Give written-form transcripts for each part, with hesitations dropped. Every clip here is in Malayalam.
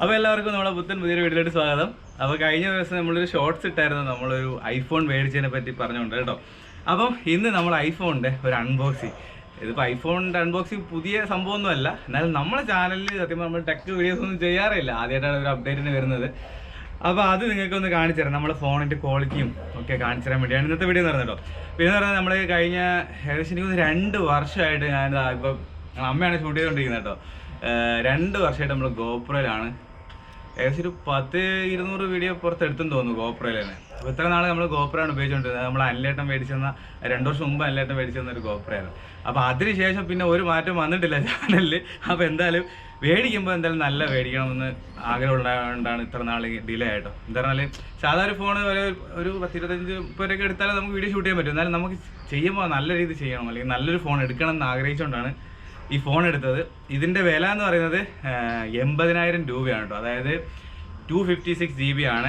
അപ്പോൾ എല്ലാവർക്കും നമ്മളെ പുതിയൊരു വീഡിയോയിലോട്ട് സ്വാഗതം. അപ്പോൾ കഴിഞ്ഞ ദിവസം നമ്മളൊരു ഷോർട്സ് ഇട്ടായിരുന്നു, നമ്മളൊരു ഐഫോൺ മേടിച്ചതിനെ പറ്റി പറഞ്ഞുകൊണ്ട് കേട്ടോ. അപ്പം ഇന്ന് നമ്മൾ ഐഫോണിൻ്റെ ഒരു അൺബോക്സിങ്. ഇതിപ്പോൾ ഐഫോണിൻ്റെ അൺബോക്സിങ് പുതിയ സംഭവമൊന്നുമല്ല, എന്നാലും നമ്മളെ ചാനലിൽ സത്യം നമ്മൾ ടെക് വീഡിയോസ് ഒന്നും ചെയ്യാറില്ല, ആദ്യമായിട്ടാണ് ഒരു അപ്ഡേറ്റിന് വരുന്നത്. അപ്പോൾ അത് നിങ്ങൾക്കൊന്ന് കാണിച്ചു തരാം, നമ്മുടെ ഫോണിൻ്റെ ക്വാളിറ്റിയും ഒക്കെ കാണിച്ചു തരാൻ വേണ്ടിയാണ് ഇന്നത്തെ വീഡിയോ എന്ന് പറഞ്ഞത് കേട്ടോ. പിന്നെ എന്ന് പറഞ്ഞാൽ നമ്മൾ കഴിഞ്ഞ ഏകദേശം എനിക്ക് 2 വർഷമായിട്ട് ഞാൻ ഇപ്പം അമ്മയാണ് ഷൂട്ട് ചെയ്തുകൊണ്ടിരിക്കുന്നത് കേട്ടോ. 2 വർഷമായിട്ട് നമ്മൾ ഗോപ്രോയിലാണ്, ഏകദേശം ഒരു 10-200 വീഡിയോ പുറത്തെടുത്തെന്ന് തോന്നുന്നു ഗോപ്രോയിൽ തന്നെ. അപ്പോൾ ഇത്ര നാൾ നമ്മൾ ഗോപ്രോയാണ് ഉപയോഗിച്ചുകൊണ്ടിരുന്നത്. നമ്മൾ അനിലേട്ടൻ മേടിച്ചെന്ന 2 വർഷം മുമ്പ് അനിലേട്ടൻ മേടിച്ചെന്നൊരു ഗോപ്രോയാണ്. അപ്പോൾ അതിനുശേഷം പിന്നെ ഒരു മാറ്റം വന്നിട്ടില്ല ചാനലിൽ. അപ്പോൾ എന്തായാലും മേടിക്കുമ്പോൾ എന്തായാലും നല്ല മേടിക്കണമെന്ന് ആഗ്രഹമുള്ളതുകൊണ്ടാണ് ഇത്ര നാൾ ഡിലേ ആയിട്ടോ. എന്താ പറഞ്ഞാൽ സാധാരണ ഫോൺ ഒരു 10-25-30 രൂപ എടുത്താലും നമുക്ക് വീഡിയോ ഷൂട്ട് ചെയ്യാൻ പറ്റും. എന്നാലും നമുക്ക് ചെയ്യുമ്പോൾ നല്ല രീതിയിൽ ചെയ്യണം, അല്ലെങ്കിൽ നല്ലൊരു ഫോൺ എടുക്കണം എന്ന് ആഗ്രഹിച്ചുകൊണ്ടാണ് ഈ ഫോൺ എടുത്തത്. ഇതിൻ്റെ വില എന്ന് പറയുന്നത് 80,000 രൂപയാണ് കേട്ടോ. അതായത് 256 GB ആണ്.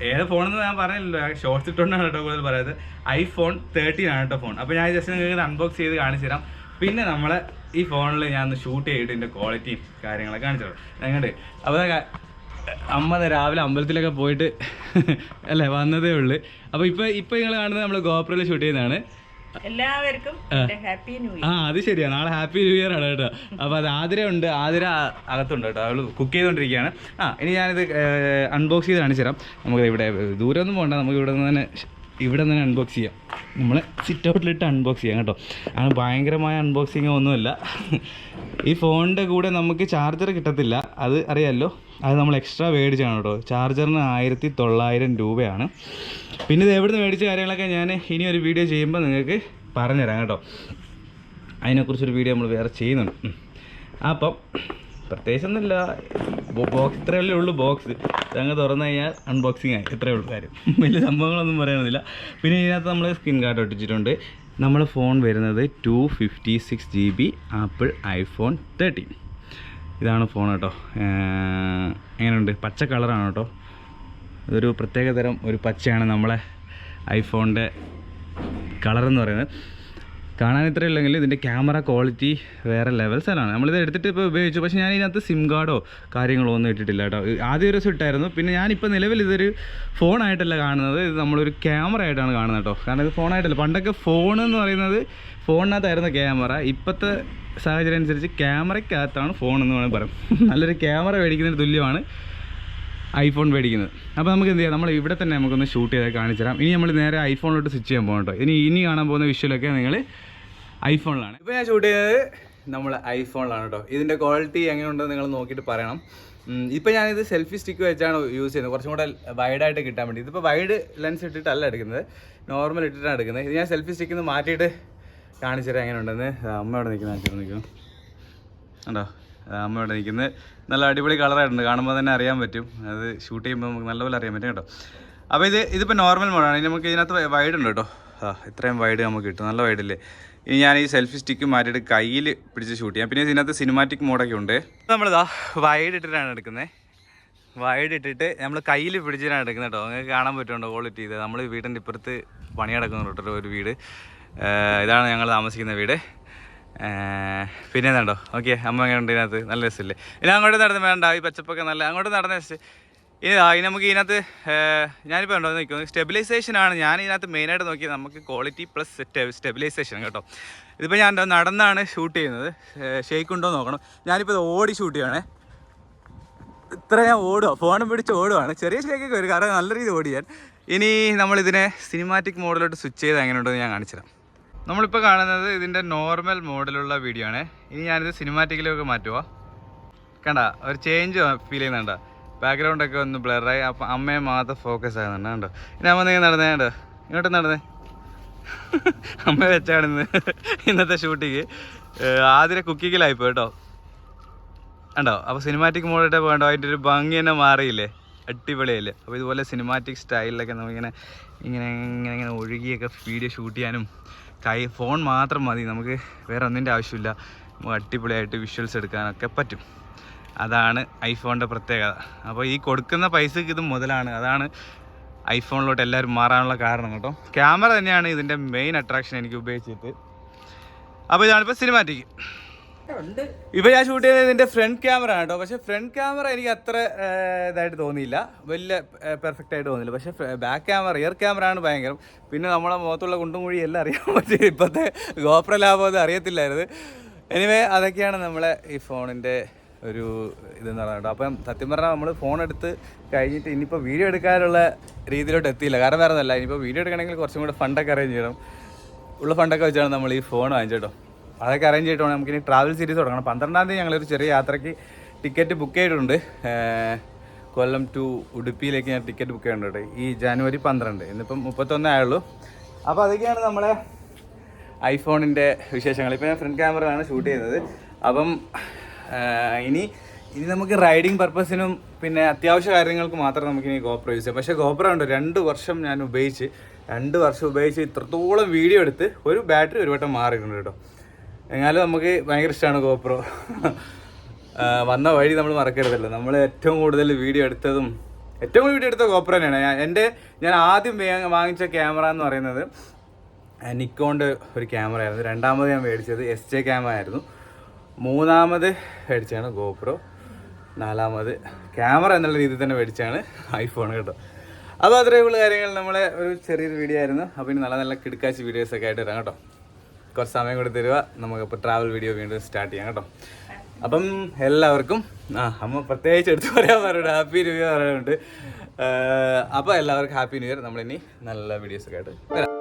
ഏത് ഫോണെന്ന് ഞാൻ പറഞ്ഞില്ലല്ലോ, ഷോർട്സ് ഇട്ടുകൊണ്ടാണ് കേട്ടോ കൂടുതൽ പറയുന്നത്. iPhone 13 ആണ് കേട്ടോ ഫോൺ. അപ്പോൾ ഞാൻ ജസ്റ്റ് നിങ്ങൾക്ക് അൺബോക്സ് ചെയ്ത് കാണിച്ചു തരാം. പിന്നെ നമ്മളെ ഈ ഫോണിൽ ഞാൻ ഒന്ന് ഷൂട്ട് ചെയ്തിട്ട് ഇതിൻ്റെ ക്വാളിറ്റിയും കാര്യങ്ങളൊക്കെ കാണിച്ചു തരാം. എങ്ങോട്ട് അപ്പോൾ അമ്മ രാവിലെ അമ്പലത്തിലൊക്കെ പോയിട്ട് അല്ലേ വന്നതേ ഉള്ളൂ. അപ്പോൾ ഇപ്പോൾ നിങ്ങൾ കാണുന്നത് നമ്മൾ ഗോപ്രോയിൽ ഷൂട്ട് ചെയ്യുന്നതാണ്. എല്ലാവർക്കും ഹാപ്പി ന്യൂ ഇയർ. അത് ശരിയാ, നാളെ ഹാപ്പി ന്യൂ ഇയർ ആണ് കേട്ടോ. അപ്പോൾ അത് ആതിര അകത്തുണ്ട് കേട്ടോ, അവൾ കുക്ക് ചെയ്തുകൊണ്ടിരിക്കുകയാണ്. ഇനി ഞാനിത് അൺബോക്സ് ചെയ്ത് കാണിച്ചു തരാം. നമുക്ക് ഇവിടെ ദൂരമൊന്നും പോകണ്ട, നമുക്ക് ഇവിടെ നിന്ന് അൺബോക്സ് ചെയ്യാം. നമ്മൾ സിറ്റ് ഔട്ടിലിട്ട് അൺബോക്സ് ചെയ്യാം കേട്ടോ. അങ്ങനെ ഭയങ്കരമായ അൺബോക്സിങ് ഒന്നുമില്ല. ഈ ഫോണിൻ്റെ കൂടെ നമുക്ക് ചാർജർ കിട്ടത്തില്ല, അത് അറിയാമല്ലോ. അത് നമ്മൾ എക്സ്ട്രാ മേടിച്ചാണ് കേട്ടോ. ചാർജറിന് 1900 രൂപയാണ്. പിന്നെ ഇത് എവിടെ നിന്ന് മേടിച്ച കാര്യങ്ങളൊക്കെ ഞാൻ ഇനി ഒരു വീഡിയോ ചെയ്യുമ്പോൾ നിങ്ങൾക്ക് പറഞ്ഞുതരാം കേട്ടോ. അതിനെക്കുറിച്ചൊരു വീഡിയോ നമ്മൾ വേറെ ചെയ്യുന്നുണ്ട്. അപ്പം പ്രത്യേകിച്ചൊന്നുമില്ല, ബോക്സ് ഇത്രയല്ലേ ഉള്ളൂ. ബോക്സ് അങ്ങ് തുറന്നു കഴിഞ്ഞാൽ അൺബോക്സിങ് ആയി, ഇത്രയേ ഉള്ളൂ കാര്യം. വലിയ സംഭവങ്ങളൊന്നും പറയാനൊന്നുമില്ല. പിന്നെ ഇതിനകത്ത് നമ്മൾ സ്ക്രീൻ കാർഡ് ഒട്ടിച്ചിട്ടുണ്ട്. നമ്മുടെ ഫോൺ വരുന്നത് 256 GB ആപ്പിൾ iPhone 13. ഇതാണ് ഫോൺ കേട്ടോ. എങ്ങനെയുണ്ട്? പച്ച കളറാണ് കേട്ടോ. ഇതൊരു പ്രത്യേകതരം ഒരു പച്ചയാണ് നമ്മളെ ഐഫോണിൻ്റെ കളറെന്ന് പറയുന്നത്. കാണാൻ ഇത്രയേ ഉള്ളെങ്കിൽ ഇതിൻ്റെ ക്യാമറ ക്വാളിറ്റി വേറെ ലെവൽസാണ്. നമ്മളിത് എടുത്തിട്ട് ഇപ്പോൾ ഉപയോഗിച്ചു, പക്ഷേ ഞാൻ ഇതിനകത്ത് സിം കാർഡോ കാര്യങ്ങളോ ഒന്നും ഇട്ടിട്ടില്ല കേട്ടോ. ആദ്യം ഒരു ദിവസം ഇട്ടായിരുന്നു. പിന്നെ ഞാനിപ്പോൾ നിലവിൽ ഇതൊരു ഫോണായിട്ടല്ല കാണുന്നത്, ഇത് നമ്മളൊരു ക്യാമറ ആയിട്ടാണ് കാണുന്നത് കേട്ടോ. കാരണം ഇത് ഫോണായിട്ടല്ല. പണ്ടൊക്കെ ഫോൺ എന്ന് പറയുന്നത് ഫോണിനകത്തായിരുന്നു ക്യാമറ. ഇപ്പോഴത്തെ സാഹചര്യം അനുസരിച്ച് ക്യാമറയ്ക്കകത്താണ് ഫോൺ എന്ന് വേണമെങ്കിൽ പറയാം. നല്ലൊരു ക്യാമറ മേടിക്കുന്നതിന് തുല്യമാണ് ഐഫോൺ മേടിക്കുന്നത്. അപ്പോൾ നമുക്ക് എന്ത് ചെയ്യാം, നമ്മൾ ഇവിടെ തന്നെ നമുക്കൊന്ന് ഷൂട്ട് ചെയ്ത് കാണിച്ചു തരാം. ഇനി നമ്മൾ നേരെ ഐഫോണിലോട്ട് സ്വിച്ച് ചെയ്യാൻ പോകണം കേട്ടോ. ഇനി കാണാൻ പോകുന്ന വിഷ്വലൊക്കെ നിങ്ങൾ ഐഫോണിലാണ്. ഇപ്പോൾ ഞാൻ ഷൂട്ട് ചെയ്തത് നമ്മൾ ഐഫോണിലാണ് കേട്ടോ. ഇതിൻ്റെ ക്വാളിറ്റി എങ്ങനെയുണ്ടെന്ന് നിങ്ങൾ നോക്കിയിട്ട് പറയണം. ഇപ്പോൾ ഞാനിത് സെൽഫി സ്റ്റിക്ക് വെച്ചാണ് യൂസ് ചെയ്യുന്നത്, കുറച്ചും കൂടെ വൈഡായിട്ട് കിട്ടാൻ വേണ്ടി. ഇതിപ്പോൾ വൈഡ് ലെൻസ് ഇട്ടിട്ടല്ല എടുക്കുന്നത്, നോർമൽ ഇട്ടിട്ടാണ് എടുക്കുന്നത്. ഇത് ഞാൻ സെൽഫി സ്റ്റിക്കിൽ നിന്ന് മാറ്റിയിട്ട് കാണിച്ചു തരാം എങ്ങനെയുണ്ടെന്ന്. അമ്മ അവിടെ നിൽക്കുന്നു കണ്ടോ, അമ്മ ഇവിടെ നിൽക്കുന്നത്. നല്ല അടിപൊളി കളറായിട്ടുണ്ട്, കാണുമ്പോൾ തന്നെ അറിയാൻ പറ്റും. അത് ഷൂട്ട് ചെയ്യുമ്പോൾ നമുക്ക് നല്ലപോലെ അറിയാൻ പറ്റും കേട്ടോ. അപ്പോൾ ഇതിപ്പോൾ നോർമൽ മോഡാണ്. ഇനി നമുക്ക് ഇതിനകത്ത് വൈഡ് ഉണ്ട് കേട്ടോ. ഇത്രയും വൈഡ് നമുക്ക് കിട്ടും, നല്ല വൈഡില്ലേ. ഇനി ഞാൻ ഈ സെൽഫി സ്റ്റിക്ക് മാറ്റിയിട്ട് കയ്യിൽ പിടിച്ച് ഷൂട്ട് ചെയ്യാം. പിന്നെ ഇതിനകത്ത് സിനിമാറ്റിക് മോഡൊക്കെ ഉണ്ട്. നമ്മളിതാ വൈഡ് ഇട്ടിട്ടാണ് എടുക്കുന്നത്. വൈഡ് ഇട്ടിട്ട് നമ്മൾ കയ്യിൽ പിടിച്ചിട്ടാണ് എടുക്കുന്നത് കേട്ടോ. നിങ്ങൾക്ക് കാണാൻ പറ്റുന്നുണ്ടോ ക്വാളിറ്റി? ഇത് നമ്മൾ വീടിൻ്റെ ഇപ്പുറത്ത് പണി നടക്കുന്നു കേട്ടോ ഒരു വീട്. ഇതാണ് ഞങ്ങൾ താമസിക്കുന്ന വീട്. പിന്നെ എന്താണ്ടോ ഓക്കെ, അമ്മ എങ്ങനെ ഉണ്ട് ഇതിനകത്ത്? നല്ല രസമില്ലേ? ഇനി അങ്ങോട്ട് നടന്ന് വേണ്ട, ഈ പച്ചപ്പൊക്കെ നല്ല അങ്ങോട്ട് നടന്ന രസം. ഇനി നമുക്ക് ഇതിനകത്ത് ഞാനിപ്പോൾ ഉണ്ടോ നിൽക്കുന്നത് സ്റ്റെബിലൈസേഷനാണ് ഞാൻ ഇതിനകത്ത് മെയിനായിട്ട് നോക്കിയത്. നമുക്ക് ക്വാളിറ്റി പ്ലസ് സ്റ്റെബിലൈസേഷൻ കേട്ടോ. ഇതിപ്പോൾ ഞാൻ നടന്നാണ് ഷൂട്ട് ചെയ്യുന്നത്. ഷേക്ക് ഉണ്ടോ നോക്കണം. ഞാനിപ്പോൾ ഇത് ഓടി ഷൂട്ട് ചെയ്യുകയാണേ. ഇത്ര ഞാൻ ഓടുക, ഫോണും പിടിച്ച് ഓടുകയാണ്. ചെറിയ ഷേക്കൊക്കെ വരും, കാരണം നല്ല രീതിയിൽ ഓടിയാൻ. ഇനി നമ്മളിതിനെ സിനിമാറ്റിക് മോഡിലോട്ട് സ്വിച്ച് ചെയ്ത് എങ്ങനെയുണ്ടെന്ന് ഞാൻ കാണിച്ചു തരാം. നമ്മളിപ്പോൾ കാണുന്നത് ഇതിൻ്റെ നോർമൽ മോഡിലുള്ള വീഡിയോ ആണ്. ഇനി ഞാനിത് സിനിമാറ്റിക്കിലേക്ക് മാറ്റുക. കണ്ട ഒരു ചേഞ്ച് ഫീൽ ചെയ്യുന്നുണ്ടോ? ബാക്ക്ഗ്രൗണ്ടൊക്കെ ഒന്ന് ബ്ലറായി. അപ്പം അമ്മയെ മാത്രം ഫോക്കസ് ആകുന്നുണ്ട് കണ്ടോ. ഇനി അമ്മ നിങ്ങൾ നടന്നേ കണ്ടോ, ഇങ്ങോട്ട് നടന്നേ. അമ്മ വെച്ചാണ് ഇന്നത്തെ ഷൂട്ടിങ്. ആദ്യം കുക്കിങ്ങിലായിപ്പോ കേട്ടോ കണ്ടോ. അപ്പോൾ സിനിമാറ്റിക് മോഡിട്ട് പോകണ്ടോ, അതിൻ്റെ ഒരു ഭംഗി തന്നെ മാറിയില്ലേ, അടിപൊളിയല്ലേ. അപ്പോൾ ഇതുപോലെ സിനിമാറ്റിക് സ്റ്റൈലിലൊക്കെ നമുക്കിങ്ങനെ ഇങ്ങനെ ഇങ്ങനെ ഇങ്ങനെ ഒഴുകിയൊക്കെ വീഡിയോ ഷൂട്ട് ചെയ്യാനും ഫോൺ മാത്രം മതി, നമുക്ക് വേറെ ഒന്നിൻ്റെ ആവശ്യമില്ല. അടിപൊളിയായിട്ട് വിഷ്വൽസ് എടുക്കാനൊക്കെ പറ്റും. അതാണ് ഐഫോണിൻ്റെ പ്രത്യേകത. അപ്പോൾ ഈ കൊടുക്കുന്ന പൈസക്ക് ഇത് മുതലാണ്. അതാണ് ഐഫോണിലോട്ട് എല്ലാവരും മാറാനുള്ള കാരണം കേട്ടോ. ക്യാമറ തന്നെയാണ് ഇതിൻ്റെ മെയിൻ അട്രാക്ഷൻ എനിക്ക് ഉപയോഗിച്ചിട്ട്. അപ്പോൾ ഇതാണിപ്പോൾ സിനിമാറ്റിക്. ഉണ്ട്. ഇപ്പൊ ഞാൻ ഷൂട്ട് ചെയ്യുന്നത് ഇതിന്റെ ഫ്രണ്ട് ക്യാമറ ആണ് കേട്ടോ. പക്ഷെ ഫ്രണ്ട് ക്യാമറ എനിക്ക് അത്ര ഇതായിട്ട് തോന്നിയില്ല, വലിയ പെർഫെക്റ്റ് ആയിട്ട് തോന്നിയില്ല. പക്ഷെ ബാക്ക് ക്യാമറ, റിയർ ക്യാമറ ആണ് ഭയങ്കരം. പിന്നെ നമ്മളെ മുഖത്തുള്ള കുണ്ടും കുഴി എല്ലാം അറിയാൻ പറ്റും. ഇപ്പോഴത്തെ ഗോപ്രോ ലാഭം അത് അറിയത്തില്ലായിരുന്നു. എനിവേ അതൊക്കെയാണ് നമ്മളെ ഈ ഫോണിൻ്റെ ഒരു ഇതെന്ന് പറഞ്ഞിട്ട്. അപ്പം സത്യം പറഞ്ഞാൽ നമ്മൾ ഫോൺ എടുത്ത് കഴിഞ്ഞിട്ട് ഇനിയിപ്പോൾ വീഡിയോ എടുക്കാനുള്ള രീതിയിലോട്ട് എത്തിയില്ല. കാരണം വേറെ ഒന്നല്ല, ഇനിയിപ്പോൾ വീഡിയോ എടുക്കണമെങ്കിൽ കുറച്ചും കൂടെ ഫണ്ടൊക്കെ അറേഞ്ച് ചെയ്യണം. ഉള്ള ഫണ്ടൊക്കെ വെച്ചാണ് നമ്മൾ ഈ ഫോൺ വാങ്ങിച്ചേട്ടോ. അതൊക്കെ അറേഞ്ച് ചെയ്തിട്ട് വേണം നമുക്കിനി ട്രാവൽ സീരീസ് തുടങ്ങണം. 12-ാം തീയതി ഞങ്ങളൊരു ചെറിയ യാത്രയ്ക്ക് ടിക്കറ്റ് ബുക്ക് ചെയ്തിട്ടുണ്ട്. കൊല്ലം ടു ഉടുപ്പിയിലേക്ക് ഞാൻ ടിക്കറ്റ് ബുക്ക് ചെയ്തിട്ടുണ്ട് ഈ ജനുവരി 12. ഇന്നിപ്പം 31 ആയുള്ളൂ. അപ്പോൾ അതൊക്കെയാണ് നമ്മളെ ഐഫോണിൻ്റെ വിശേഷങ്ങൾ. ഇപ്പോൾ ഞാൻ ഫ്രണ്ട് ക്യാമറയാണ് ഷൂട്ട് ചെയ്യുന്നത്. അപ്പം ഇനി നമുക്ക് റൈഡിങ് പർപ്പസിനും പിന്നെ അത്യാവശ്യ കാര്യങ്ങൾക്ക് മാത്രം നമുക്കിനി ഗോപ്രോ യൂസ് ചെയ്യാം. പക്ഷേ ഗോപ്രോ ഉണ്ട് 2 വർഷം ഞാൻ ഉപയോഗിച്ച്, 2 വർഷം ഉപയോഗിച്ച് ഇത്രത്തോളം വീഡിയോ എടുത്ത് ഒരു ബാറ്ററി ഒരു വട്ടം മാറിയിട്ടുണ്ട് കേട്ടോ. എന്നാലും നമുക്ക് ഭയങ്കര ഇഷ്ടമാണ് ഗോപ്രോ. വന്ന വഴി നമ്മൾ മറക്കരുതല്ലോ. നമ്മൾ ഏറ്റവും കൂടുതൽ വീഡിയോ എടുത്ത ഗോപ്രോ തന്നെയാണ്. ഞാൻ ആദ്യം വാങ്ങിച്ച ക്യാമറ എന്ന് പറയുന്നത് നിക്കോണിൻ്റെ ഒരു ക്യാമറ ആയിരുന്നു. 2ാമത് ഞാൻ മേടിച്ചത് SJ ക്യാമറ ആയിരുന്നു. 3ാമത് മേടിച്ചാണ് ഗോപ്രോ. 4ാമത് ക്യാമറ എന്നുള്ള രീതിയിൽ തന്നെ മേടിച്ചാണ് ഐഫോൺ കേട്ടോ. അപ്പോൾ അത്രയുള്ള കാര്യങ്ങൾ നമ്മളെ ഒരു ചെറിയൊരു വീഡിയോ ആയിരുന്നു. അപ്പോൾ ഇനി നല്ല നല്ല കിടക്കാച്ചി വീഡിയോസൊക്കെ ആയിട്ട് വരാം കേട്ടോ. കുറച്ച് സമയം കൂടി തരുക, നമുക്കിപ്പോൾ ട്രാവൽ വീഡിയോ വീണ്ടും സ്റ്റാർട്ട് ചെയ്യാം കേട്ടോ. അപ്പം എല്ലാവർക്കും അമ്മ പ്രത്യേകിച്ച് എടുത്ത് പറയാൻ പറയുന്നുണ്ട്, ഹാപ്പി ന്യൂ ഇയർ പറയുന്നുണ്ട്. അപ്പോൾ എല്ലാവർക്കും ഹാപ്പി ന്യൂ ഇയർ. നമ്മളിനി നല്ല വീഡിയോസൊക്കെ ആയിട്ട് വരാം.